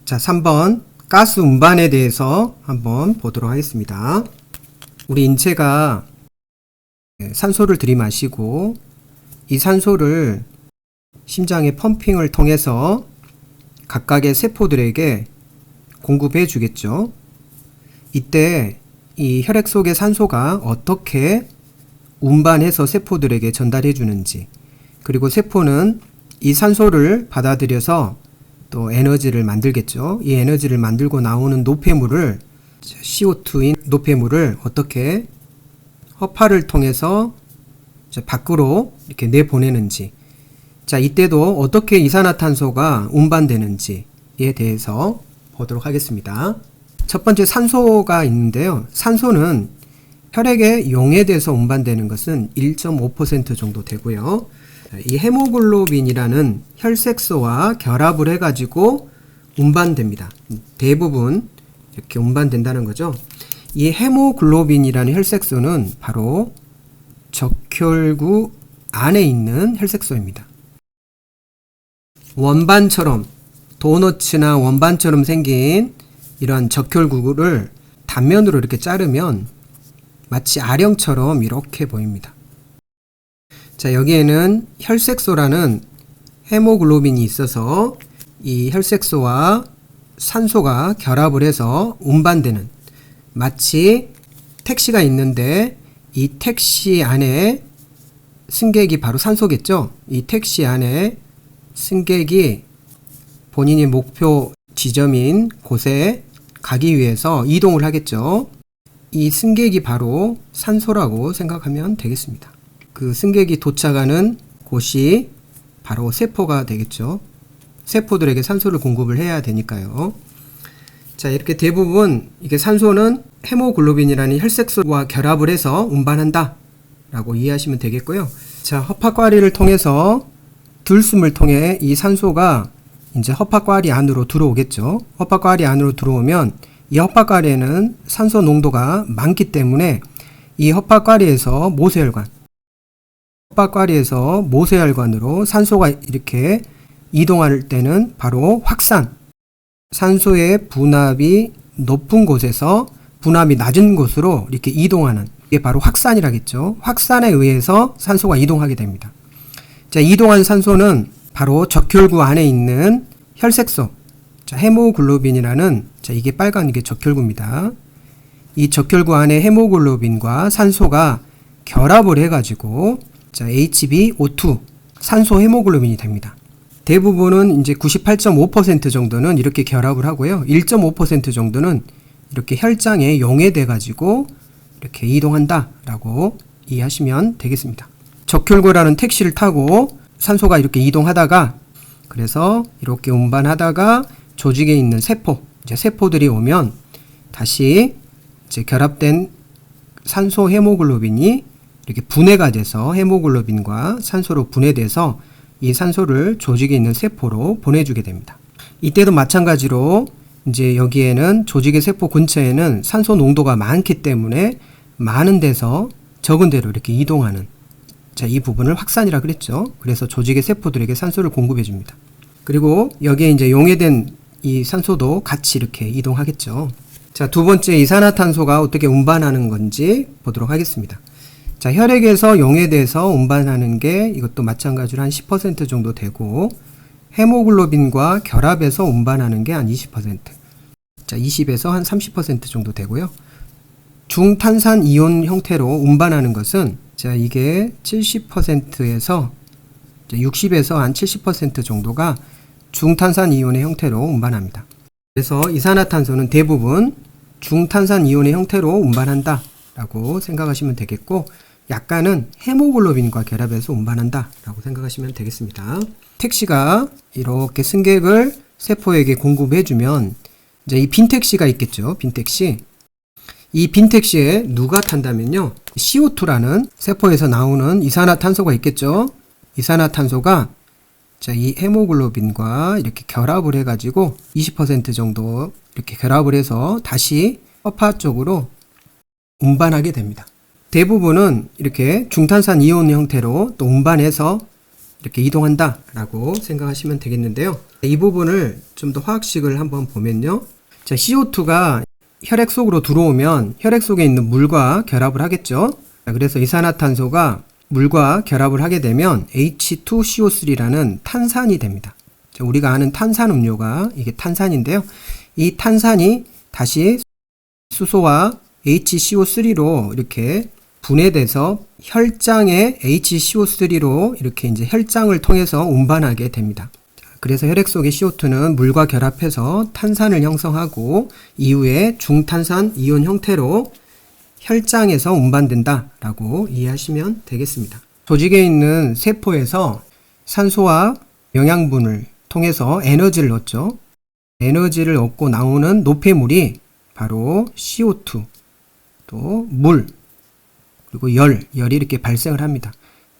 자, 3번 가스 운반에 대해서 한번 보도록 하겠습니다. 우리 인체가 산소를 들이마시고 이 산소를 심장의 펌핑을 통해서 각각의 세포들에게 공급해 주겠죠. 이때 이 혈액 속의 산소가 어떻게 운반해서 세포들에게 전달해 주는지, 그리고 세포는 이 산소를 받아들여서 또 에너지를 만들겠죠. 이 에너지를 만들고 나오는 노폐물을, CO2인 노폐물을 어떻게 허파를 통해서 밖으로 이렇게 내보내는지, 자, 이때도 어떻게 이산화탄소가 운반되는지에 대해서 보도록 하겠습니다. 첫 번째 산소가 있는데요. 산소는 혈액에 용해돼서 운반되는 것은 1.5% 정도 되고요. 이 헤모글로빈이라는 혈색소와 결합을 해가지고 운반됩니다. 대부분 이렇게 운반된다는 거죠. 이 헤모글로빈이라는 혈색소는 바로 적혈구 안에 있는 혈색소입니다. 원반처럼, 도너츠나 원반처럼 생긴 이러한 적혈구를 단면으로 이렇게 자르면 마치 아령처럼 이렇게 보입니다. 자, 여기에는 혈색소라는 헤모글로빈이 있어서 이 혈색소와 산소가 결합을 해서 운반되는, 마치 택시가 있는데 이 택시 안에 승객이 바로 산소겠죠. 이 택시 안에 승객이 본인의 목표 지점인 곳에 가기 위해서 이동을 하겠죠. 이 승객이 바로 산소라고 생각하면 되겠습니다. 그 승객이 도착하는 곳이 바로 세포가 되겠죠. 세포들에게 산소를 공급을 해야 되니까요. 자, 이렇게 대부분 이게 산소는 헤모글로빈이라는 혈색소와 결합을 해서 운반한다 라고 이해하시면 되겠고요. 자, 허파과리를 통해서 들숨을 통해 이 산소가 이제 허파과리 안으로 들어오겠죠. 허파과리 안으로 들어오면 이 허파과리에는 산소 농도가 많기 때문에 이 허파과리에서 모세혈관으로 산소가 이렇게 이동할 때는 바로 확산, 산소의 분압이 높은 곳에서 분압이 낮은 곳으로 이렇게 이동하는, 이게 바로 확산이라겠죠. 확산에 의해서 산소가 이동하게 됩니다. 자, 이동한 산소는 바로 적혈구 안에 있는 혈색소, 자, 헤모글로빈이라는, 자, 이게 빨간 이게 적혈구입니다. 이 적혈구 안에 헤모글로빈과 산소가 결합을 해가지고, 자, HbO2, 산소 헤모글로빈이 됩니다. 대부분은 이제 98.5% 정도는 이렇게 결합을 하고요. 1.5% 정도는 이렇게 혈장에 용해돼 가지고 이렇게 이동한다라고 이해하시면 되겠습니다. 적혈구라는 택시를 타고 산소가 이렇게 이동하다가, 그래서 이렇게 운반하다가 조직에 있는 세포, 이제 세포들이 오면 다시 이제 결합된 산소 헤모글로빈이 이렇게 분해가 돼서 헤모글로빈과 산소로 분해돼서 이 산소를 조직에 있는 세포로 보내주게 됩니다. 이때도 마찬가지로 이제 여기에는 조직의 세포 근처에는 산소 농도가 많기 때문에 많은 데서 적은 데로 이렇게 이동하는, 자, 이 부분을 확산이라 그랬죠. 그래서 조직의 세포들에게 산소를 공급해 줍니다. 그리고 여기에 이제 용해된 이 산소도 같이 이렇게 이동하겠죠. 자, 두 번째 이산화탄소가 어떻게 운반하는 건지 보도록 하겠습니다. 자, 혈액에서 용해돼서 운반하는 게 이것도 마찬가지로 한 10% 정도 되고, 헤모글로빈과 결합해서 운반하는 게 한 20%, 자, 20에서 한 30% 정도 되고요. 중탄산 이온 형태로 운반하는 것은, 자, 이게 70%에서 60에서 한 70% 정도가 중탄산 이온의 형태로 운반합니다. 그래서 이산화탄소는 대부분 중탄산 이온의 형태로 운반한다 라고 생각하시면 되겠고, 약간은 헤모글로빈과 결합해서 운반한다 라고 생각하시면 되겠습니다. 택시가 이렇게 승객을 세포에게 공급해주면, 이제 이 빈 택시가 있겠죠. 빈 택시. 이 빈 택시에 누가 탄다면요, CO2라는 세포에서 나오는 이산화탄소가 있겠죠. 이산화탄소가, 자, 이 헤모글로빈과 이렇게 결합을 해가지고 20% 정도 이렇게 결합을 해서 다시 허파 쪽으로 운반하게 됩니다. 대부분은 이렇게 중탄산 이온 형태로 또 운반해서 이렇게 이동한다라고 생각하시면 되겠는데요. 이 부분을 좀 더 화학식을 한번 보면요. 자, CO2가 혈액 속으로 들어오면 혈액 속에 있는 물과 결합을 하겠죠. 자, 그래서 이산화탄소가 물과 결합을 하게 되면 H2CO3라는 탄산이 됩니다. 자, 우리가 아는 탄산음료가 이게 탄산인데요. 이 탄산이 다시 수소와 HCO3로 이렇게 분해돼서 혈장의 HCO3로 이렇게 이제 혈장을 통해서 운반하게 됩니다. 그래서 혈액 속의 CO2는 물과 결합해서 탄산을 형성하고 이후에 중탄산 이온 형태로 혈장에서 운반된다라고 이해하시면 되겠습니다. 조직에 있는 세포에서 산소와 영양분을 통해서 에너지를 얻죠. 에너지를 얻고 나오는 노폐물이 바로 CO2, 또 물, 그리고 열이 이렇게 발생을 합니다.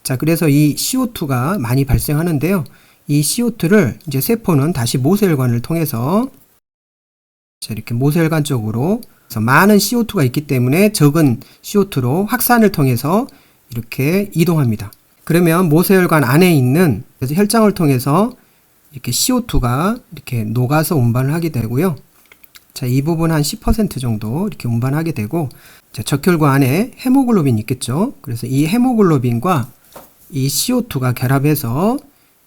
자, 그래서 이 CO2가 많이 발생하는데요. 이 CO2를 이제 세포는 다시 모세혈관을 통해서 자, 이렇게 모세혈관 쪽으로 많은 CO2가 있기 때문에 적은 CO2로 확산을 통해서 이렇게 이동합니다. 그러면 모세혈관 안에 있는 그래서 혈장을 통해서 이렇게 CO2가 이렇게 녹아서 운반을 하게 되고요. 자, 이 부분 한 10% 정도 이렇게 운반하게 되고, 자, 적혈구 안에 헤모글로빈이 있겠죠. 그래서 이 헤모글로빈과 이 CO2가 결합해서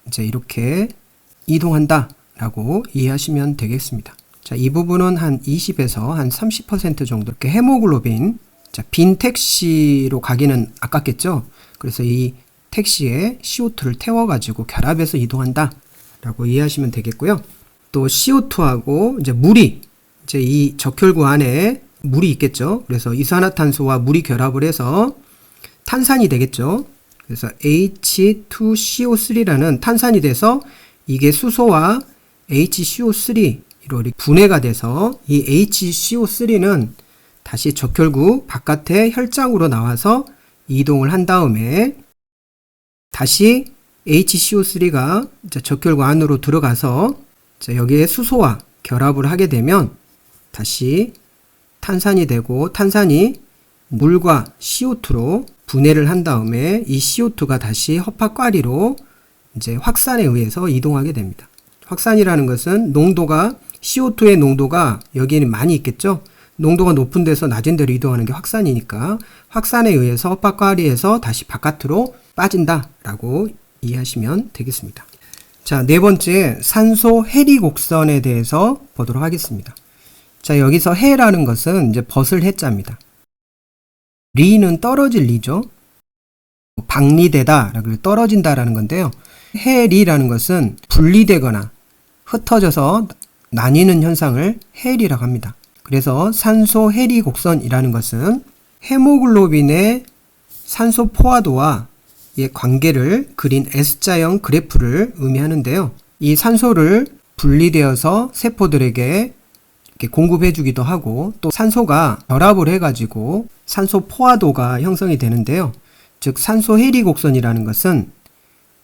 이제 이렇게 이동한다라고 이해하시면 되겠습니다. 자, 이 부분은 한 20에서 한 30% 정도 이렇게 헤모글로빈, 자, 빈 택시로 가기는 아깝겠죠. 그래서 이 택시에 CO2를 태워가지고 결합해서 이동한다라고 이해하시면 되겠고요. 또 CO2하고 이제 물이 이제 이 적혈구 안에 물이 있겠죠. 그래서 이산화탄소와 물이 결합을 해서 탄산이 되겠죠. 그래서 H2CO3라는 탄산이 돼서 이게 수소와 HCO3로 분해가 돼서 이 HCO3는 다시 적혈구 바깥에 혈장으로 나와서 이동을 한 다음에 다시 HCO3가 적혈구 안으로 들어가서 여기에 수소와 결합을 하게 되면 다시 탄산이 되고 탄산이 물과 CO2로 분해를 한 다음에 이 CO2가 다시 허파과리로 이제 확산에 의해서 이동하게 됩니다. 확산이라는 것은 농도가 CO2의 농도가 여기에는 많이 있겠죠. 농도가 높은 데서 낮은 데로 이동하는 게 확산이니까 확산에 의해서 허파과리에서 다시 바깥으로 빠진다라고 이해하시면 되겠습니다. 자, 네 번째 산소 해리 곡선에 대해서 보도록 하겠습니다. 자, 여기서 해라는 것은 이제 벗을 해자입니다. 리는 떨어질 리죠. 박리되다, 떨어진다라는 건데요. 해리라는 것은 분리되거나 흩어져서 나뉘는 현상을 해리라고 합니다. 그래서 산소 해리 곡선이라는 것은 헤모글로빈의 산소 포화도와 의 관계를 그린 S자형 그래프를 의미하는데요. 이 산소를 분리되어서 세포들에게 이렇게 공급해 주기도 하고 또 산소가 결합을 해가지고 산소 포화도가 형성이 되는데요. 즉 산소 해리 곡선이라는 것은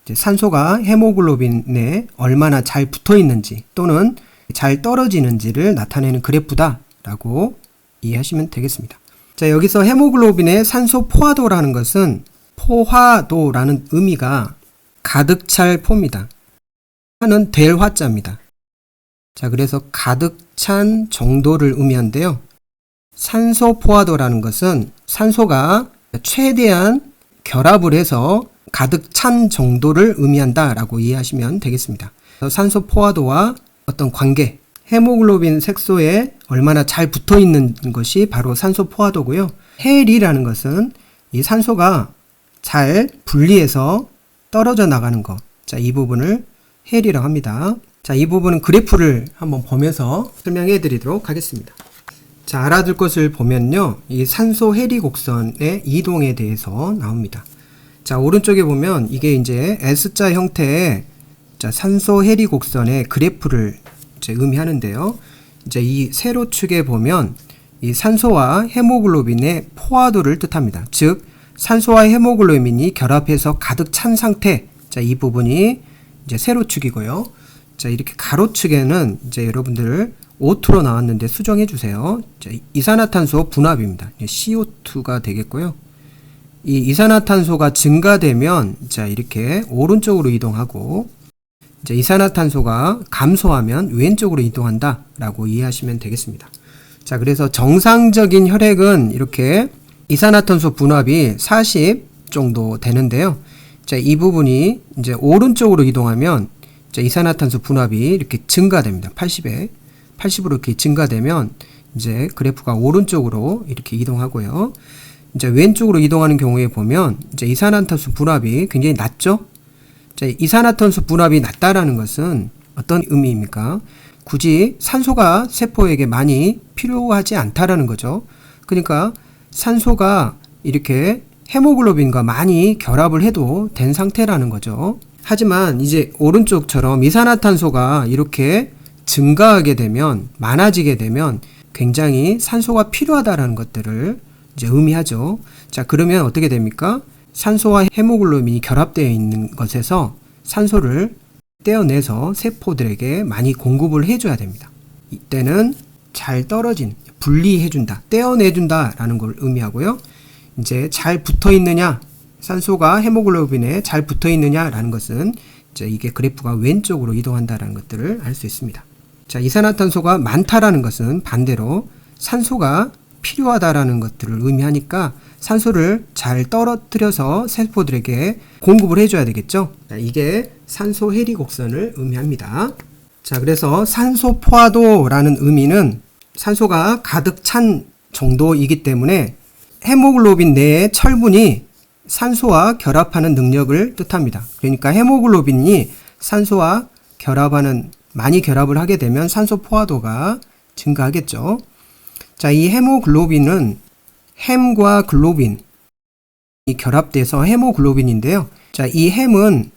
이제 산소가 헤모글로빈에 얼마나 잘 붙어 있는지 또는 잘 떨어지는지를 나타내는 그래프다라고 이해하시면 되겠습니다. 자, 여기서 헤모글로빈의 산소 포화도라는 것은 포화도라는 의미가 가득 찰 포입니다. 화는 될 화자입니다. 자, 그래서 가득 찬 정도를 의미하는데요. 산소 포화도라는 것은 산소가 최대한 결합을 해서 가득 찬 정도를 의미한다라고 이해하시면 되겠습니다. 산소 포화도와 어떤 관계, 헤모글로빈 색소에 얼마나 잘 붙어 있는 것이 바로 산소 포화도고요. 해리라는 것은 이 산소가 잘 분리해서 떨어져 나가는 것. 자, 이 부분을 해리라고 합니다. 자, 이 부분은 그래프를 한번 보면서 설명해 드리도록 하겠습니다. 자, 알아둘 것을 보면요. 이 산소 해리 곡선의 이동에 대해서 나옵니다. 자, 오른쪽에 보면 이게 이제 S자 형태의 산소 해리 곡선의 그래프를 이제 의미하는데요. 이제 이 세로축에 보면 이 산소와 헤모글로빈의 포화도를 뜻합니다. 즉, 산소와 헤모글로빈이 결합해서 가득 찬 상태. 자, 이 부분이 이제 세로축이고요. 자, 이렇게 가로축에는 이제 여러분들 O2로 나왔는데 수정해 주세요. 자, 이산화탄소 분압입니다. CO2가 되겠고요. 이 이산화탄소가 증가되면 자 이렇게 오른쪽으로 이동하고 이제 이산화탄소가 감소하면 왼쪽으로 이동한다 라고 이해하시면 되겠습니다. 자 그래서 정상적인 혈액은 이렇게 이산화탄소 분압이 40 정도 되는데요. 자 이 부분이 이제 오른쪽으로 이동하면 자 이산화탄소 분압이 이렇게 증가됩니다. 80으로 이렇게 증가되면 이제 그래프가 오른쪽으로 이렇게 이동하고요. 이제 왼쪽으로 이동하는 경우에 보면 이제 이산화탄소 분압이 굉장히 낮죠. 자, 이산화탄소 분압이 낮다라는 것은 어떤 의미입니까? 굳이 산소가 세포에게 많이 필요하지 않다라는 거죠. 그러니까 산소가 이렇게 헤모글로빈과 많이 결합을 해도 된 상태라는 거죠. 하지만 이제 오른쪽처럼 이산화탄소가 이렇게 증가하게 되면, 많아지게 되면 굉장히 산소가 필요하다라는 것들을 이제 의미하죠. 자, 그러면 어떻게 됩니까? 산소와 헤모글로빈이 결합되어 있는 것에서 산소를 떼어내서 세포들에게 많이 공급을 해줘야 됩니다. 이때는 잘 떨어진, 분리해준다, 떼어내준다 라는 걸 의미하고요. 이제 잘 붙어 있느냐, 산소가 헤모글로빈에 잘 붙어 있느냐 라는 것은 이제 이게 그래프가 왼쪽으로 이동한다라는 것들을 알 수 있습니다. 자, 이산화탄소가 많다라는 것은 반대로 산소가 필요하다라는 것들을 의미하니까 산소를 잘 떨어뜨려서 세포들에게 공급을 해줘야 되겠죠. 자, 이게 산소 해리 곡선을 의미합니다. 자, 그래서 산소 포화도라는 의미는 산소가 가득 찬 정도이기 때문에 헤모글로빈 내의 철분이 산소와 결합하는 능력을 뜻합니다. 그러니까 헤모글로빈이 산소와 많이 결합을 하게 되면 산소 포화도가 증가하겠죠. 자, 이 헤모글로빈은 햄과 글로빈이 결합돼서 헤모글로빈인데요. 자, 이 햄은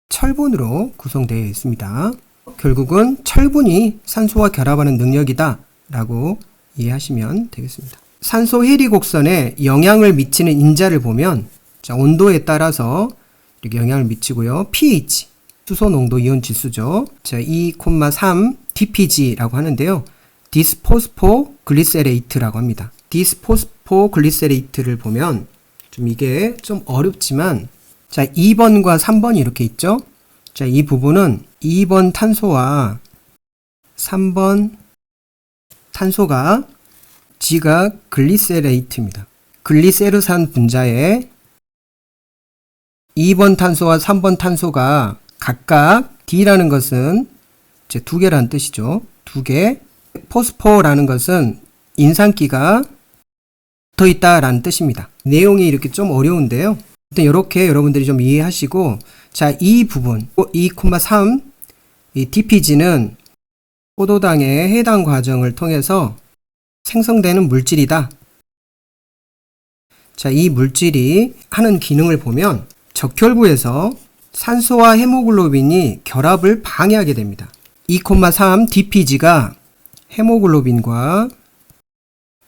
철분으로 구성되어 있습니다. 결국은 철분이 산소와 결합하는 능력이다 라고 이해하시면 되겠습니다. 산소 해리 곡선에 영향을 미치는 인자를 보면 자, 온도에 따라서 이렇게 영향을 미치고요. pH, 수소 농도 이온 지수죠. 자, 2,3 dpg라고 하는데요. 디스포스포글리세레이트라고 합니다. 디스포스포글리세레이트를 보면 좀 이게 좀 어렵지만 자, 2번과 3번이 이렇게 있죠. 자, 이 부분은 2번 탄소와 3번 탄소가 G가 글리세레이트입니다. 글리세르산 분자에 2번 탄소와 3번 탄소가 각각 D라는 것은 이제 두 개라는 뜻이죠. 두 개. 포스포라는 것은 인산기가 붙어 있다라는 뜻입니다. 내용이 이렇게 좀 어려운데요. 일단 이렇게 여러분들이 좀 이해하시고 자, 이 부분 2,3 이 DPG는 포도당의 해당 과정을 통해서 생성되는 물질이다. 자, 이 물질이 하는 기능을 보면 적혈부에서 산소와 헤모글로빈이 결합을 방해하게 됩니다. 2,3 DPG가 헤모글로빈과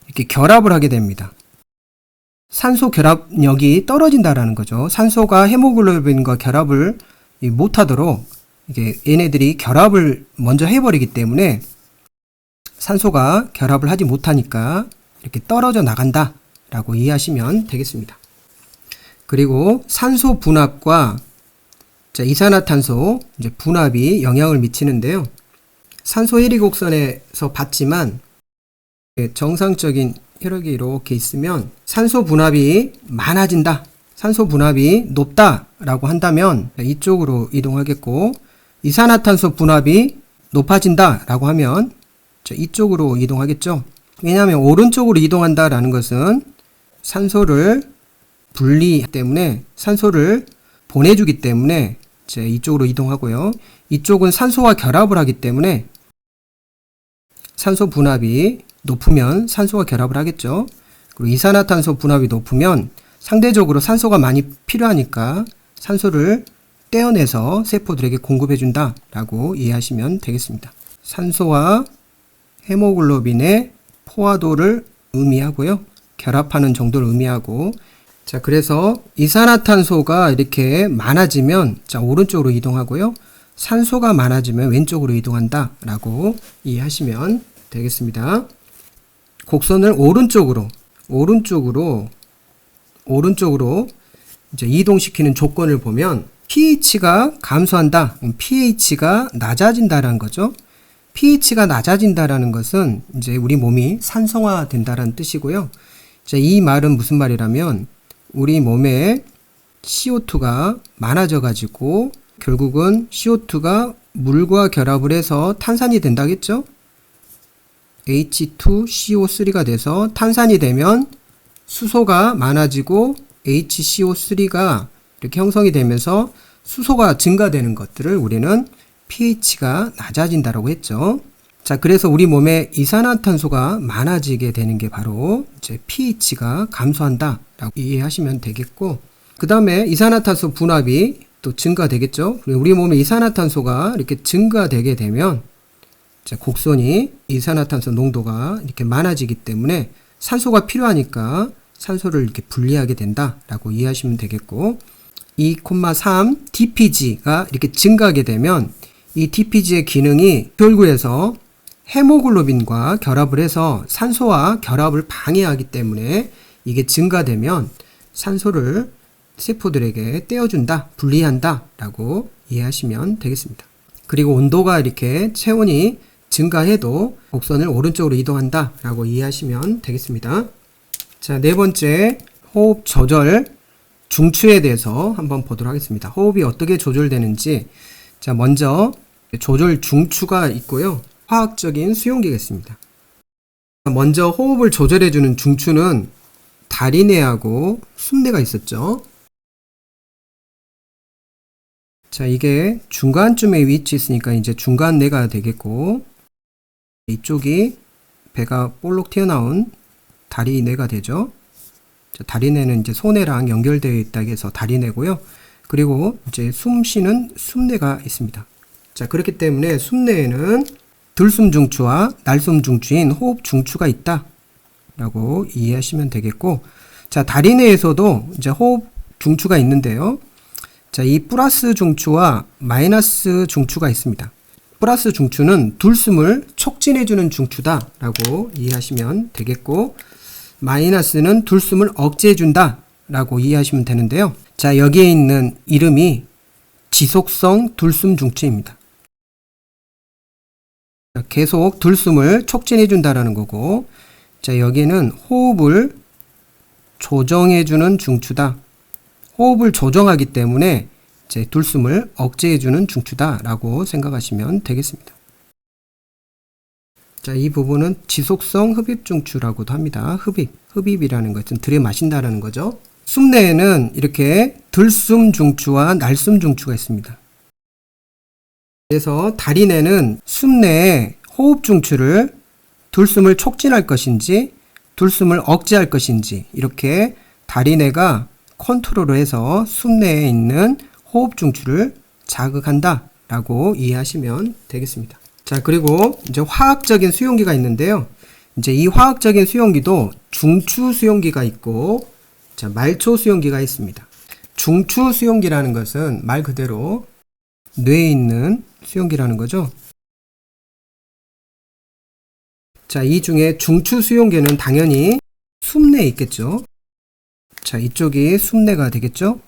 이렇게 결합을 하게 됩니다. 산소 결합력이 떨어진다라는 거죠. 산소가 헤모글로빈과 결합을 못하도록 이게 얘네들이 결합을 먼저 해버리기 때문에 산소가 결합을 하지 못하니까 이렇게 떨어져 나간다 라고 이해하시면 되겠습니다. 그리고 산소 분압과 자, 이산화탄소 이제 분압이 영향을 미치는데요. 산소 해리 곡선에서 봤지만 정상적인 혈액이 이렇게 있으면 산소 분압이 많아진다, 산소 분압이 높다 라고 한다면 이쪽으로 이동하겠고, 이산화탄소 분압이 높아진다 라고 하면 이쪽으로 이동하겠죠. 왜냐하면 오른쪽으로 이동한다 라는 것은 산소를 분리하기 때문에, 산소를 보내주기 때문에 이쪽으로 이동하고요. 이쪽은 산소와 결합을 하기 때문에 산소 분압이 높으면 산소와 결합을 하겠죠. 그리고 이산화탄소 분압이 높으면 상대적으로 산소가 많이 필요하니까 산소를 떼어내서 세포들에게 공급해준다 라고 이해하시면 되겠습니다. 산소와 헤모글로빈의 포화도를 의미하고요. 결합하는 정도를 의미하고, 자, 그래서 이산화탄소가 이렇게 많아지면 자, 오른쪽으로 이동하고요. 산소가 많아지면 왼쪽으로 이동한다 라고 이해하시면 되겠습니다. 곡선을 오른쪽으로 오른쪽으로 이제 이동시키는 조건을 보면 pH가 감소한다. pH가 낮아진다라는 거죠. pH가 낮아진다라는 것은 이제 우리 몸이 산성화된다라는 뜻이고요. 자, 이 말은 무슨 말이라면 우리 몸에 CO2가 많아져 가지고 결국은 CO2가 물과 결합을 해서 탄산이 된다겠죠? H2CO3가 돼서 탄산이 되면 수소가 많아지고 HCO3가 이렇게 형성이 되면서 수소가 증가되는 것들을 우리는 pH가 낮아진다라고 했죠. 자, 그래서 우리 몸에 이산화탄소가 많아지게 되는 게 바로 이제 pH가 감소한다라고 이해하시면 되겠고, 그 다음에 이산화탄소 분압이 또 증가되겠죠. 우리 몸에 이산화탄소가 이렇게 증가되게 되면 이제 곡선이 이산화탄소 농도가 이렇게 많아지기 때문에 산소가 필요하니까 산소를 이렇게 분리하게 된다라고 이해하시면 되겠고, 2,3 DPG가 이렇게 증가하게 되면 이 DPG의 기능이 혈구에서 헤모글로빈과 결합을 해서 산소와 결합을 방해하기 때문에 이게 증가되면 산소를 세포들에게 떼어준다, 분리한다 라고 이해하시면 되겠습니다. 그리고 온도가 이렇게 체온이 증가해도 곡선을 오른쪽으로 이동한다 라고 이해하시면 되겠습니다. 자, 네 번째 호흡 조절 중추에 대해서 한번 보도록 하겠습니다. 호흡이 어떻게 조절되는지. 자, 먼저 조절 중추가 있고요. 화학적인 수용기가 있습니다. 먼저 호흡을 조절해주는 중추는 다리내하고 숨내가 있었죠. 자, 이게 중간쯤에 위치했으니까 이제 중간내가 되겠고, 이쪽이 배가 볼록 튀어나온 다리내가 되죠. 자, 다리내는 이제 소내랑 연결되어 있다고 해서 다리내고요. 그리고 이제 숨 쉬는 숨내가 있습니다. 자, 그렇기 때문에 숨내에는 들숨 중추와 날숨 중추인 호흡 중추가 있다 라고 이해하시면 되겠고, 자, 다리내에서도 이제 호흡 중추가 있는데요. 자, 이 플러스 중추와 마이너스 중추가 있습니다. 플러스 중추는 들숨을 촉진해주는 중추다 라고 이해하시면 되겠고, 마이너스는 들숨을 억제해준다 라고 이해하시면 되는데요. 자, 여기에 있는 이름이 지속성 들숨 중추입니다. 계속 들숨을 촉진해준다라는 거고, 자, 여기는 호흡을 조정해주는 중추다. 호흡을 조정하기 때문에 이제 들숨을 억제해주는 중추다라고 생각하시면 되겠습니다. 자, 이 부분은 지속성 흡입 중추라고도 합니다. 흡입이라는 것은 들이마신다라는 거죠. 숨내에는 이렇게 들숨 중추와 날숨 중추가 있습니다. 그래서 다리내는 숨내에 호흡 중추를 들숨을 촉진할 것인지 들숨을 억제할 것인지 이렇게 다리내가 컨트롤을 해서 숨내에 있는 호흡 중추를 자극한다 라고 이해하시면 되겠습니다. 자, 그리고 이제 화학적인 수용기가 있는데요. 이제 이 화학적인 수용기도 중추 수용기가 있고, 자, 말초 수용기가 있습니다. 중추 수용기라는 것은 말 그대로 뇌에 있는 수용기라는 거죠. 자, 이 중에 중추 수용기는 당연히 숨내에 있겠죠. 자, 이쪽이 숨내가 되겠죠.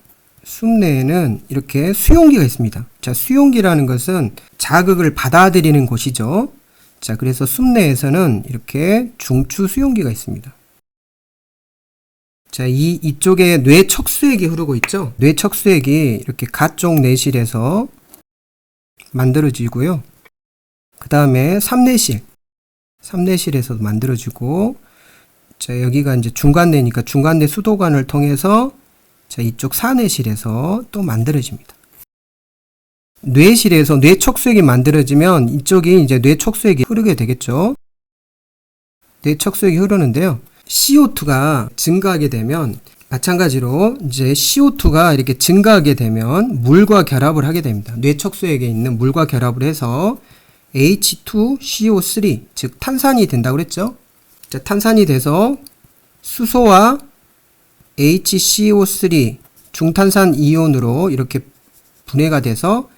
숨내에는 이렇게 수용기가 있습니다. 자, 수용기라는 것은 자극을 받아들이는 곳이죠. 자, 그래서 숨내에서는 이렇게 중추 수용기가 있습니다. 자, 이쪽에 뇌척수액이 흐르고 있죠. 뇌척수액이 이렇게 가쪽 내실에서 만들어지고요. 그 다음에 삼내실에서도 만들어지고, 자, 여기가 이제 중간내니까 중간내 수도관을 통해서 자, 이쪽 사내실에서 또 만들어집니다. 뇌실에서 뇌척수액이 만들어지면 이쪽이 이제 뇌척수액이 흐르게 되겠죠. 뇌척수액이 흐르는데요. CO2가 증가하게 되면 마찬가지로 이제 CO2가 이렇게 증가하게 되면 물과 결합을 하게 됩니다. 뇌척수액에 있는 물과 결합을 해서 H2CO3, 즉 탄산이 된다고 그랬죠. 자, 탄산이 돼서 수소와 HCO3 중탄산 이온으로 이렇게 분해가 돼서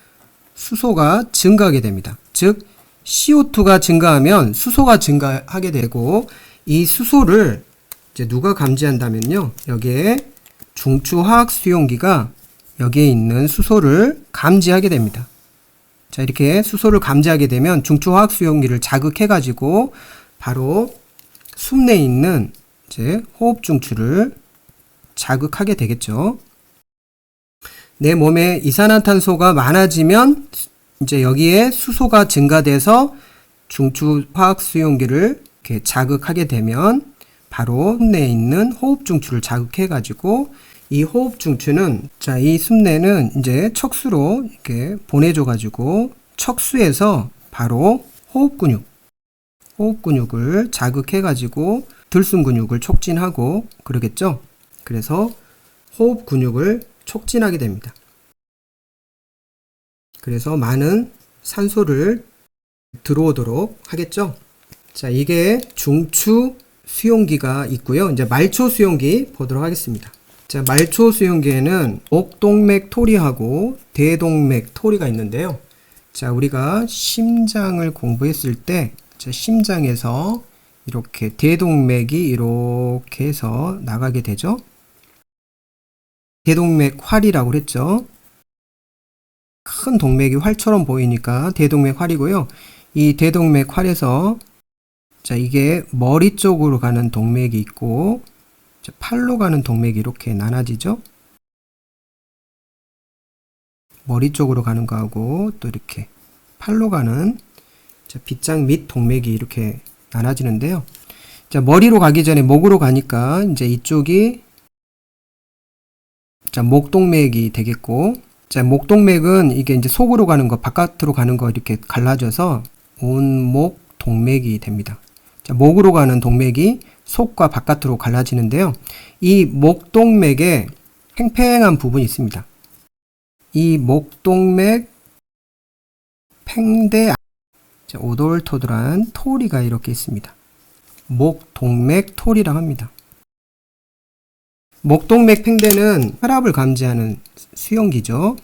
수소가 증가하게 됩니다. 즉 CO2가 증가하면 수소가 증가하게 되고, 이 수소를 이제 누가 감지한다면요, 여기에 중추화학 수용기가 여기에 있는 수소를 감지하게 됩니다. 자, 이렇게 수소를 감지하게 되면 중추화학 수용기를 자극해 가지고 바로 숨 내에 있는 이제 호흡 중추를 자극하게 되겠죠. 내 몸에 이산화탄소가 많아지면 이제 여기에 수소가 증가돼서 중추화학 수용기를 이렇게 자극하게 되면 바로 숨내에 있는 호흡 중추를 자극해 가지고 이 호흡 중추는 자, 이 숨내는 이제 척수로 이렇게 보내줘 가지고 척수에서 바로 호흡 근육을 자극해 가지고 들숨 근육을 촉진하고 그러겠죠. 그래서 호흡 근육을 촉진하게 됩니다. 그래서 많은 산소를 들어오도록 하겠죠. 자, 이게 중추 수용기가 있고요. 이제 말초 수용기 보도록 하겠습니다. 자, 말초 수용기에는 목동맥 토리하고 대동맥 토리가 있는데요. 자, 우리가 심장을 공부했을 때 자, 심장에서 이렇게 대동맥이 이렇게 해서 나가게 되죠. 대동맥 활이라고 그랬죠. 큰 동맥이 활처럼 보이니까 대동맥 활이고요. 이 대동맥 활에서 자, 이게 머리 쪽으로 가는 동맥이 있고 자, 팔로 가는 동맥이 이렇게 나눠지죠. 머리 쪽으로 가는 거하고 또 이렇게 팔로 가는 자, 빗장 밑 동맥이 이렇게 나눠지는데요. 자, 머리로 가기 전에 목으로 가니까 이제 이쪽이 자, 목동맥이 되겠고 자, 목동맥은 이게 이제 속으로 가는 거, 바깥으로 가는 거 이렇게 갈라져서 온목 동맥이 됩니다. 자, 목으로 가는 동맥이 속과 바깥으로 갈라지는데요. 이 목동맥에 팽팽한 부분이 있습니다. 이 목동맥 팽대 오돌토돌한 토리가 이렇게 있습니다. 목동맥 토리라고 합니다. 목동맥 팽대는 혈압을 감지하는 수용기죠.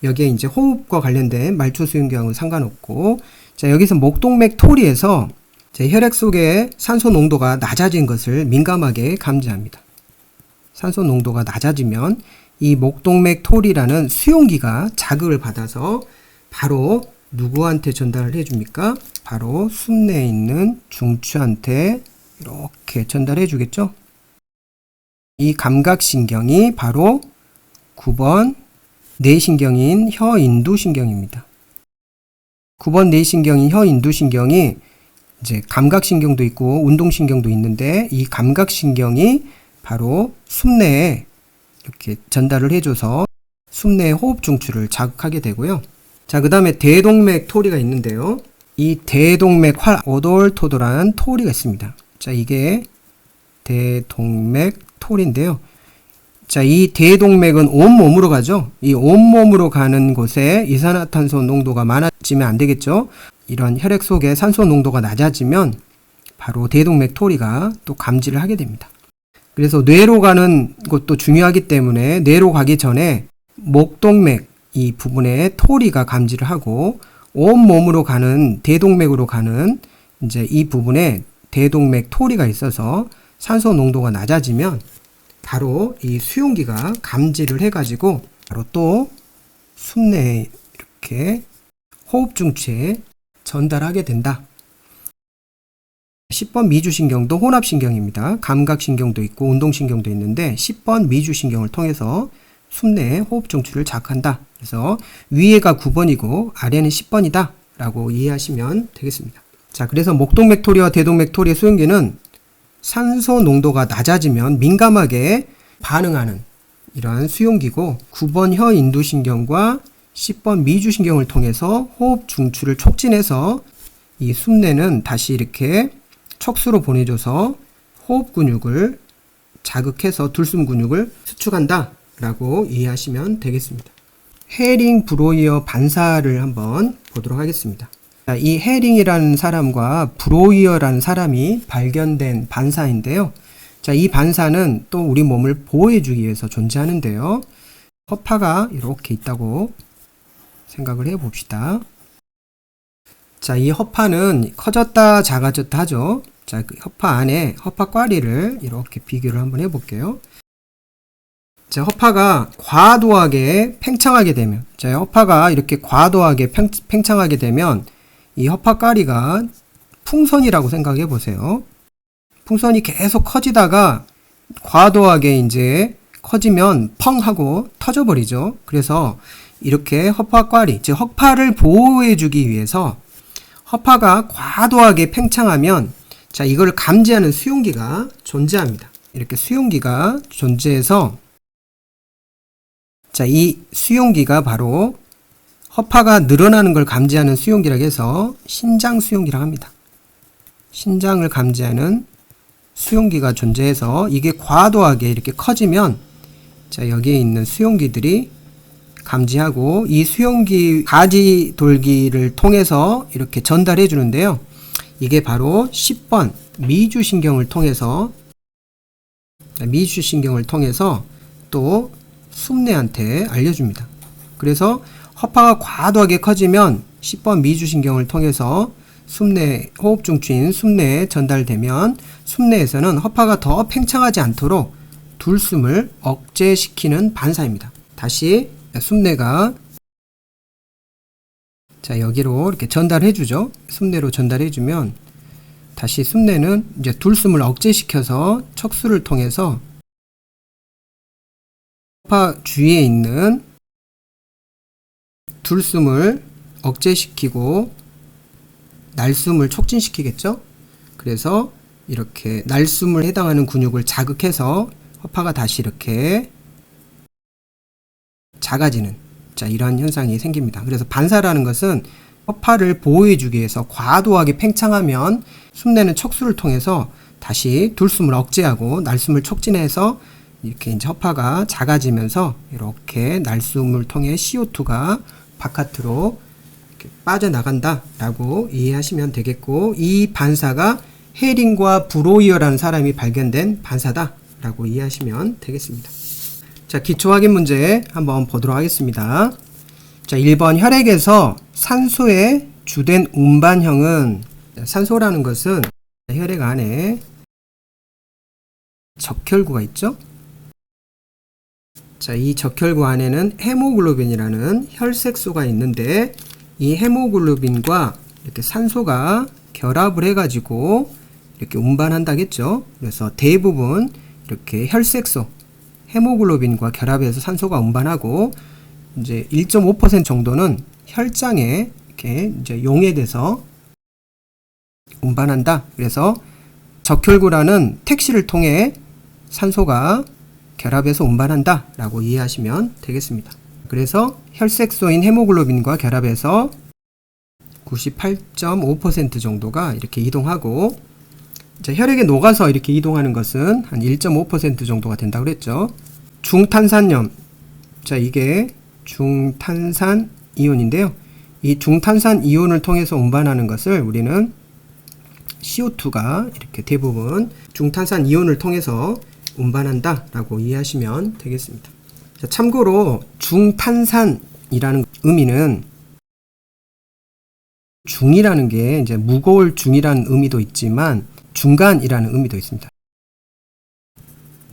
여기에 이제 호흡과 관련된 말초 수용기하고는 상관없고, 자, 여기서 목동맥 토리에서 제 혈액 속에 산소 농도가 낮아진 것을 민감하게 감지합니다. 산소 농도가 낮아지면 이 목동맥 토리라는 수용기가 자극을 받아서 바로 누구한테 전달을 해줍니까? 바로 숨내에 있는 중추한테 이렇게 전달해 주겠죠. 이 감각신경이 바로 9번 뇌신경인 혀인두신경입니다. 9번 뇌신경인 혀인두신경이 이제 감각신경도 있고 운동신경도 있는데 이 감각신경이 바로 숨내에 이렇게 전달을 해줘서 숨내의 호흡 중추를 자극하게 되고요. 자, 그 다음에 대동맥 토리가 있는데요. 이 대동맥 활 오돌토돌한 토리가 있습니다. 자, 이게 대동맥 토리인데요. 자, 이 대동맥은 온몸으로 가죠. 이 온몸으로 가는 곳에 이산화탄소 농도가 많아지면 안 되겠죠. 이런 혈액 속에 산소 농도가 낮아지면 바로 대동맥 토리가 또 감지를 하게 됩니다. 그래서 뇌로 가는 것도 중요하기 때문에 뇌로 가기 전에 목동맥 이 부분에 토리가 감지를 하고 온몸으로 가는 대동맥으로 가는 이제 이 부분에 대동맥 토리가 있어서 산소 농도가 낮아지면 바로 이 수용기가 감지를 해가지고 바로 또 숨내에 이렇게 호흡 중추에 전달하게 된다. 10번 미주신경도 혼합신경입니다. 감각신경도 있고 운동신경도 있는데 10번 미주신경을 통해서 숨내에 호흡 중추를 자극한다. 그래서 위에가 9번이고 아래는 10번이다 라고 이해하시면 되겠습니다. 자, 그래서 목동맥 토리와 대동맥 토리의 수용기는 산소 농도가 낮아지면 민감하게 반응하는 이러한 수용기고 9번 혀인두신경과 10번 미주신경을 통해서 호흡 중추를 촉진해서 이 숨내는 다시 이렇게 척수로 보내줘서 호흡 근육을 자극해서 들숨 근육을 수축한다 라고 이해하시면 되겠습니다. 헤링 브로이어 반사를 한번 보도록 하겠습니다. 자, 이 헤링이라는 사람과 브로이어라는 사람이 발견된 반사인데요. 자, 이 반사는 또 우리 몸을 보호해주기 위해서 존재하는데요. 허파가 이렇게 있다고 생각을 해봅시다. 자, 이 허파는 커졌다 작아졌다 하죠. 자, 그 허파 안에 허파과리를 이렇게 비교를 한번 해볼게요. 자, 허파가 과도하게 팽창하게 되면, 자, 허파가 이렇게 과도하게 팽창하게 되면 이 허파가리가 풍선이라고 생각해 보세요. 풍선이 계속 커지다가 과도하게 이제 커지면 펑 하고 터져버리죠. 그래서 이렇게 허파가리, 즉 허파를 보호해주기 위해서 허파가 과도하게 팽창하면, 자, 이걸 감지하는 수용기가 존재합니다. 이렇게 수용기가 존재해서, 자, 이 수용기가 바로 허파가 늘어나는 걸 감지하는 수용기라고 해서 신장 수용기라고 합니다. 신장을 감지하는 수용기가 존재해서 이게 과도하게 이렇게 커지면, 자, 여기에 있는 수용기들이 감지하고 이 수용기 가지돌기를 통해서 이렇게 전달해 주는데요. 이게 바로 10번 미주신경을 통해서 또 숲내한테 알려줍니다. 그래서 허파가 과도하게 커지면 10번 미주신경을 통해서 숲내, 호흡중추인 숲내에 전달되면 숲내에서는 허파가 더 팽창하지 않도록 둘숨을 억제시키는 반사입니다. 다시 숲내가, 자, 여기로 이렇게 전달해 주죠. 숲내로 전달해 주면 다시 숲내는 이제 둘숨을 억제시켜서 척수를 통해서 허파 주위에 있는 둘숨을 억제시키고 날숨을 촉진시키겠죠. 그래서 이렇게 날숨을 해당하는 근육을 자극해서 허파가 다시 이렇게 작아지는, 자, 이러한 현상이 생깁니다. 그래서 반사라는 것은 허파를 보호해주기 위해서 과도하게 팽창하면 숲내는 척수를 통해서 다시 둘숨을 억제하고 날숨을 촉진해서 이렇게 이제 허파가 작아지면서 이렇게 날숨을 통해 CO2가 바깥으로 이렇게 빠져나간다 라고 이해하시면 되겠고, 이 반사가 헤링과 브로이어라는 사람이 발견된 반사다 라고 이해하시면 되겠습니다. 자, 기초 확인 문제 한번 보도록 하겠습니다. 자, 1번 혈액에서 산소의 주된 운반형은, 산소라는 것은 혈액 안에 적혈구가 있죠. 자, 이 적혈구 안에는 헤모글로빈이라는 혈색소가 있는데 이 헤모글로빈과 이렇게 산소가 결합을 해가지고 이렇게 운반한다겠죠. 그래서 대부분 이렇게 혈색소, 헤모글로빈과 결합해서 산소가 운반하고 이제 1.5% 정도는 혈장에 이렇게 이제 용해돼서 운반한다. 그래서 적혈구라는 택시를 통해 산소가 결합해서 운반한다 라고 이해하시면 되겠습니다. 그래서 혈색소인 헤모글로빈과 결합해서 98.5% 정도가 이렇게 이동하고, 자, 혈액에 녹아서 이렇게 이동하는 것은 한 1.5% 정도가 된다고 그랬죠. 중탄산염, 자, 이게 중탄산 이온인데요. 이 중탄산 이온을 통해서 운반하는 것을 우리는 CO2가 이렇게 대부분 중탄산 이온을 통해서 운반한다 라고 이해하시면 되겠습니다. 자, 참고로 중탄산이라는 의미는 중이라는 게 이제 무거울 중이라는 의미도 있지만 중간이라는 의미도 있습니다.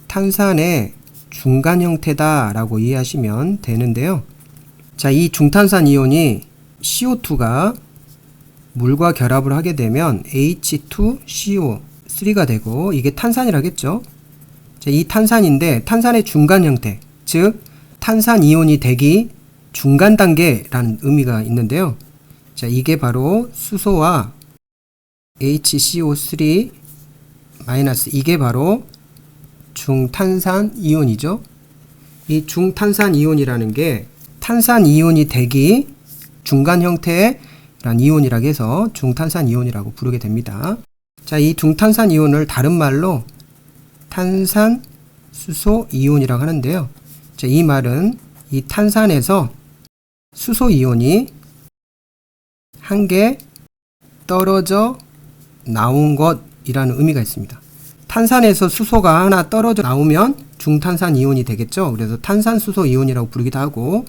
탄산의 중간 형태다 라고 이해하시면 되는데요. 자, 이 중탄산 이온이 CO2가 물과 결합을 하게 되면 H2CO3가 되고 이게 탄산이라겠죠. 자, 이 탄산인데 탄산의 중간 형태, 즉 탄산 이온이 되기 중간 단계라는 의미가 있는데요. 자, 이게 바로 수소와 HCO3- 이게 바로 중탄산 이온이죠. 이 중탄산 이온이라는 게 탄산 이온이 되기 중간 형태의 이온이라고 해서 중탄산 이온이라고 부르게 됩니다. 자, 이 중탄산 이온을 다른 말로 탄산 수소 이온이라고 하는데요. 자, 이 말은 이 탄산에서 수소 이온이 한 개 떨어져 나온 것이라는 의미가 있습니다. 탄산에서 수소가 하나 떨어져 나오면 중탄산 이온이 되겠죠. 그래서 탄산수소 이온이라고 부르기도 하고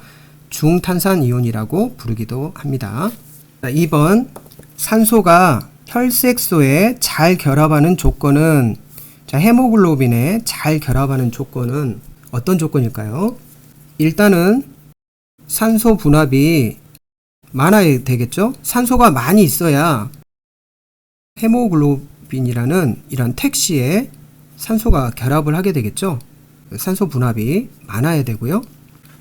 중탄산 이온이라고 부르기도 합니다. 자, 2번 산소가 혈색소에 잘 결합하는 조건은, 자, 헤모글로빈에 잘 결합하는 조건은 어떤 조건일까요? 일단은 산소 분압이 많아야 되겠죠? 산소가 많이 있어야 헤모글로빈이라는 이런 택시에 산소가 결합을 하게 되겠죠? 산소 분압이 많아야 되고요.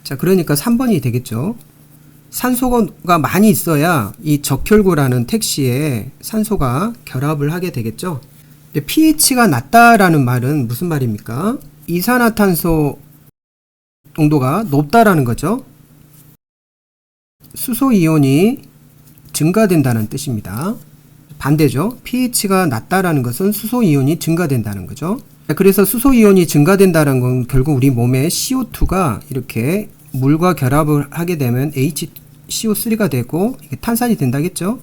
자, 그러니까 3번이 되겠죠. 산소가 많이 있어야 이 적혈구라는 택시에 산소가 결합을 하게 되겠죠. pH가 낮다라는 말은 무슨 말입니까? 이산화탄소 농도가 높다라는 거죠. 수소 이온이 증가된다는 뜻입니다. 반대죠. pH가 낮다라는 것은 수소 이온이 증가된다는 거죠. 그래서 수소 이온이 증가된다는 건 결국 우리 몸에 CO2가 이렇게 물과 결합을 하게 되면 HCO3가 되고 이게 탄산이 된다겠죠.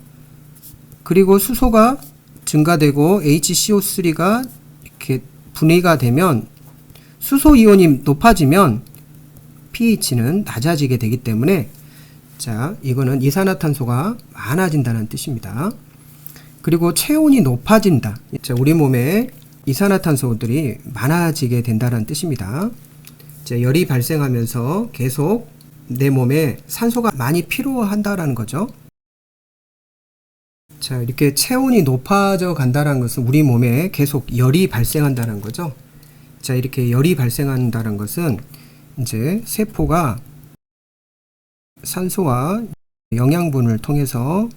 그리고 수소가 증가되고 HCO3가 이렇게 분해가 되면 수소 이온이 높아지면 pH는 낮아지게 되기 때문에 자, 이거는 이산화탄소가 많아진다는 뜻입니다. 그리고 체온이 높아진다. 자, 우리 몸에 이산화탄소들이 많아지게 된다는 뜻입니다. 자, 열이 발생하면서 계속 내 몸에 산소가 많이 필요한다라는 거죠. 자, 이렇게 체온이 높아져 간다는 것은 우리 몸에 계속 열이 발생한다는 거죠. 자, 이렇게 열이 발생한다는 것은 이제 세포가 산소와 영양분을 통해서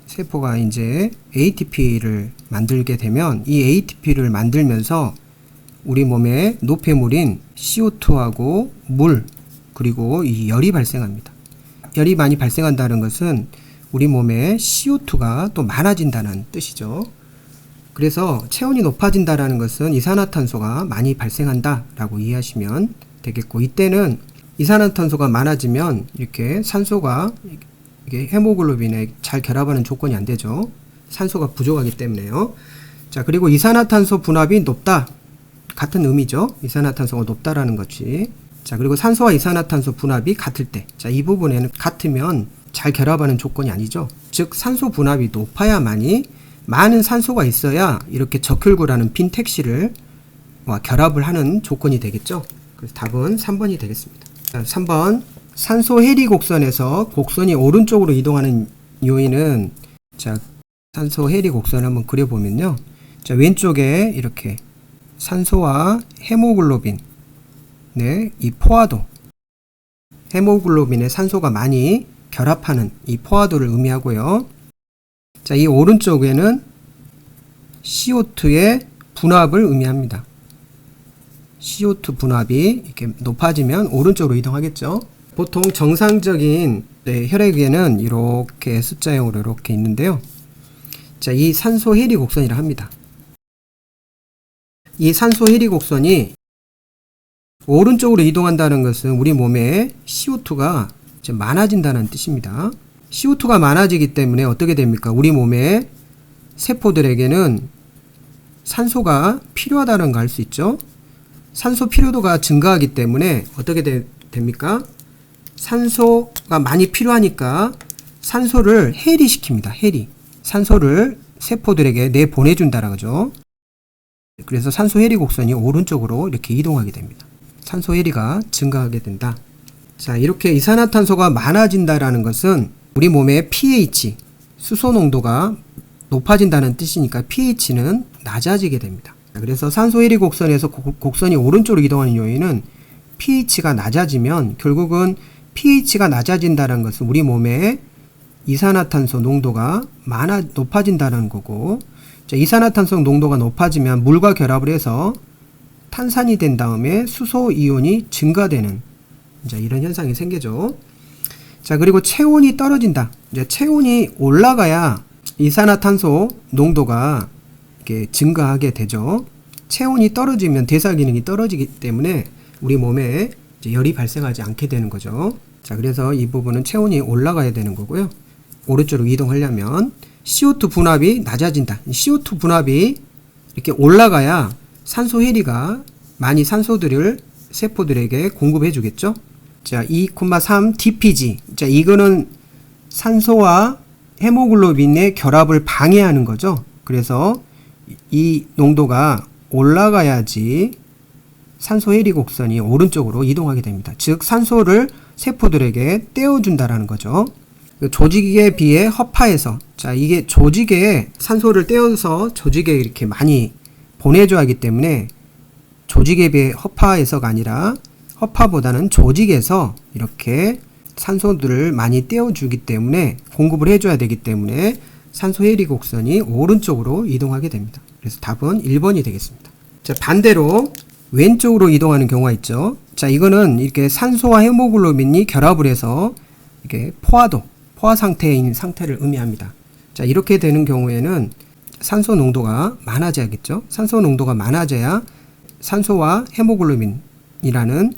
세포가 이제 ATP를 만들게 되면 이 ATP를 만들면서 우리 몸에 노폐물인 CO2하고 물 그리고 이 열이 발생합니다. 열이 많이 발생한다는 것은 우리 몸에 CO2가 또 많아진다는 뜻이죠. 그래서 체온이 높아진다는 것은 이산화탄소가 많이 발생한다라고 이해하시면 되겠고, 이때는 이산화탄소가 많아지면 이렇게 산소가 이게 헤모글로빈에 잘 결합하는 조건이 안 되죠. 산소가 부족하기 때문에요. 자, 그리고 이산화탄소 분압이 높다. 같은 의미죠. 이산화탄소가 높다라는 것이. 자, 그리고 산소와 이산화탄소 분압이 같을 때. 자, 이 부분에는 같으면 잘 결합하는 조건이 아니죠. 즉, 산소 분압이 높아야만이 많은 산소가 있어야 이렇게 적혈구라는 빈 택시를 결합을 하는 조건이 되겠죠. 그래서 답은 3번이 되겠습니다. 자, 3번. 산소 해리 곡선에서 곡선이 오른쪽으로 이동하는 요인은, 자, 산소 해리 곡선을 한번 그려보면요. 자, 왼쪽에 이렇게 산소와 헤모글로빈, 네, 이 포화도, 헤모글로빈에 산소가 많이 결합하는 이 포화도를 의미하고요. 자, 이 오른쪽에는 CO2의 분압을 의미합니다. CO2 분압이 이렇게 높아지면 오른쪽으로 이동하겠죠. 보통 정상적인 혈액에는 이렇게 숫자형으로 이렇게 있는데요. 자, 이 산소 해리 곡선이라 합니다. 이 산소 해리 곡선이 오른쪽으로 이동한다는 것은 우리 몸에 CO2가 많아진다는 뜻입니다. CO2가 많아지기 때문에 어떻게 됩니까? 우리 몸의 세포들에게는 산소가 필요하다는 걸 알 수 있죠. 산소 필요도가 증가하기 때문에 어떻게 됩니까? 산소가 많이 필요하니까 산소를 해리시킵니다. 해리. 산소를 세포들에게 내보내준다라고 하죠. 그래서 산소 해리 곡선이 오른쪽으로 이렇게 이동하게 됩니다. 산소 해리가 증가하게 된다. 자, 이렇게 이산화탄소가 많아진다라는 것은 우리 몸의 pH, 수소 농도가 높아진다는 뜻이니까 pH는 낮아지게 됩니다. 그래서 산소 해리 곡선에서 곡선이 오른쪽으로 이동하는 요인은 pH가 낮아지면 결국은 pH가 낮아진다는 것은 우리 몸에 이산화탄소 농도가 높아진다는 거고, 자, 이산화탄소 농도가 높아지면 물과 결합을 해서 탄산이 된 다음에 수소 이온이 증가되는 이제 이런 현상이 생기죠. 자, 그리고 체온이 떨어진다. 이제 체온이 올라가야 이산화탄소 농도가 이렇게 증가하게 되죠. 체온이 떨어지면 대사 기능이 떨어지기 때문에 우리 몸에 이제 열이 발생하지 않게 되는 거죠. 자, 그래서 이 부분은 체온이 올라가야 되는 거고요. 오른쪽으로 이동하려면 CO2 분압이 낮아진다. CO2 분압이 이렇게 올라가야 산소 해리가 많이 산소들을 세포들에게 공급해 주겠죠. 자, 2,3 dpg. 자, 이거는 산소와 헤모글로빈의 결합을 방해하는 거죠. 그래서 이 농도가 올라가야지 산소 해리 곡선이 오른쪽으로 이동하게 됩니다. 즉 산소를 세포들에게 떼어준다라는 거죠. 조직에 비해 허파에서, 자 이게 조직에 산소를 떼어서 조직에 이렇게 많이 보내줘야 하기 때문에 조직에 비해 허파에서가 아니라 허파보다는 조직에서 이렇게 산소들을 많이 떼어주기 때문에 공급을 해줘야 되기 때문에 산소 해리 곡선이 오른쪽으로 이동하게 됩니다. 그래서 답은 1번이 되겠습니다. 자, 반대로 왼쪽으로 이동하는 경우가 있죠. 자, 이거는 이렇게 산소와 헤모글로빈이 결합을 해서 이렇게 포화 상태인 상태를 의미합니다. 자, 이렇게 되는 경우에는 산소 농도가 많아져야겠죠. 산소 농도가 많아져야 산소와 헤모글로빈이라는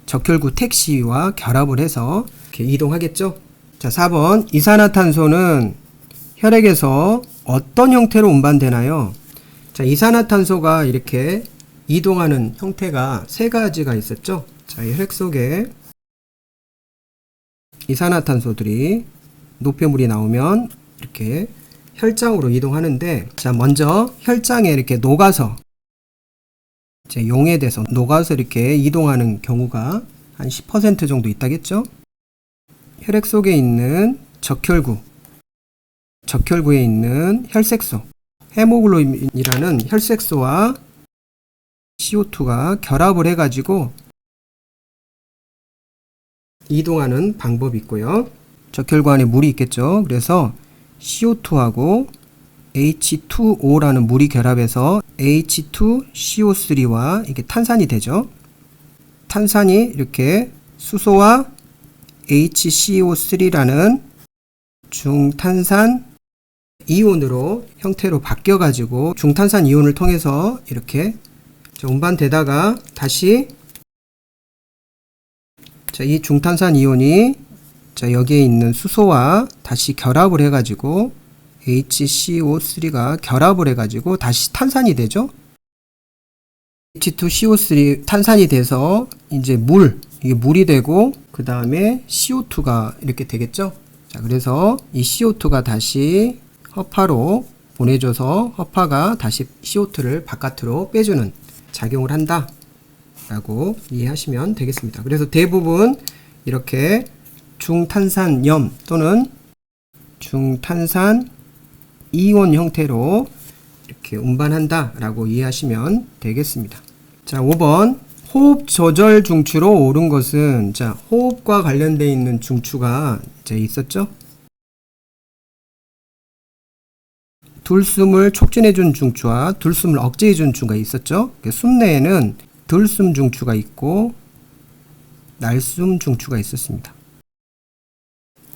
적혈구 택시와 결합을 해서 이렇게 이동하겠죠. 자, 4번 이산화탄소는 혈액에서 어떤 형태로 운반되나요? 자, 이산화탄소가 이렇게 이동하는 형태가 세 가지가 있었죠. 자, 이 혈액 속에 이산화탄소들이 노폐물이 나오면 이렇게 혈장으로 이동하는데, 자, 먼저 혈장에 이렇게 녹아서 이제 용해돼서 녹아서 이렇게 이동하는 경우가 한 10% 정도 있다겠죠? 혈액 속에 있는 적혈구에 있는 혈색소, 헤모글로빈이라는 혈색소와 CO2가 결합을 해가지고 이동하는 방법이 있고요. 적혈구 안에 물이 있겠죠. 그래서 CO2하고 H2O라는 물이 결합해서 H2CO3와 이게 탄산이 되죠. 탄산이 이렇게 수소와 HCO3라는 중탄산 이온으로 형태로 바뀌어 가지고 중탄산 이온을 통해서 이렇게 운반되다가 다시, 자, 이 중탄산 이온이 자, 여기에 있는 수소와 다시 결합을 해 가지고 HCO3가 결합을 해 가지고 다시 탄산이 되죠. H2CO3 탄산이 돼서 이제 이게 물이 되고 그 다음에 CO2가 이렇게 되겠죠. 자, 그래서 이 CO2가 다시 허파로 보내줘서 허파가 다시 CO2를 바깥으로 빼주는 작용을 한다 라고 이해하시면 되겠습니다. 그래서 대부분 이렇게 중탄산염 또는 중탄산 이온 형태로 이렇게 운반한다 라고 이해하시면 되겠습니다. 자, 5번 호흡 조절 중추로 옳은 것은, 자, 호흡과 관련되어 있는 중추가 이제 있었죠. 들숨을 촉진해준 중추와 들숨을 억제해준 중추가 있었죠. 숨 내에는 들숨 중추가 있고 날숨 중추가 있었습니다.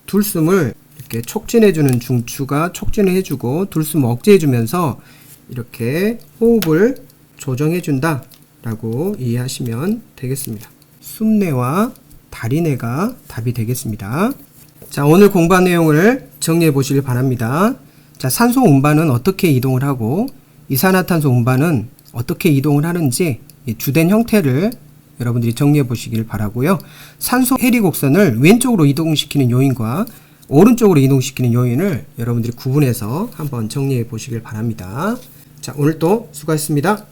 들숨을 이렇게 촉진해주는 중추가 촉진을 해주고 들숨을 억제해주면서 이렇게 호흡을 조정해준다 라고 이해하시면 되겠습니다. 숨내와 다리내가 답이 되겠습니다. 자, 오늘 공부한 내용을 정리해 보시길 바랍니다. 자, 산소 운반은 어떻게 이동을 하고 이산화탄소 운반은 어떻게 이동을 하는지 주된 형태를 여러분들이 정리해 보시길 바라고요. 산소 해리 곡선을 왼쪽으로 이동시키는 요인과 오른쪽으로 이동시키는 요인을 여러분들이 구분해서 한번 정리해 보시길 바랍니다. 자, 오늘도 수고하셨습니다.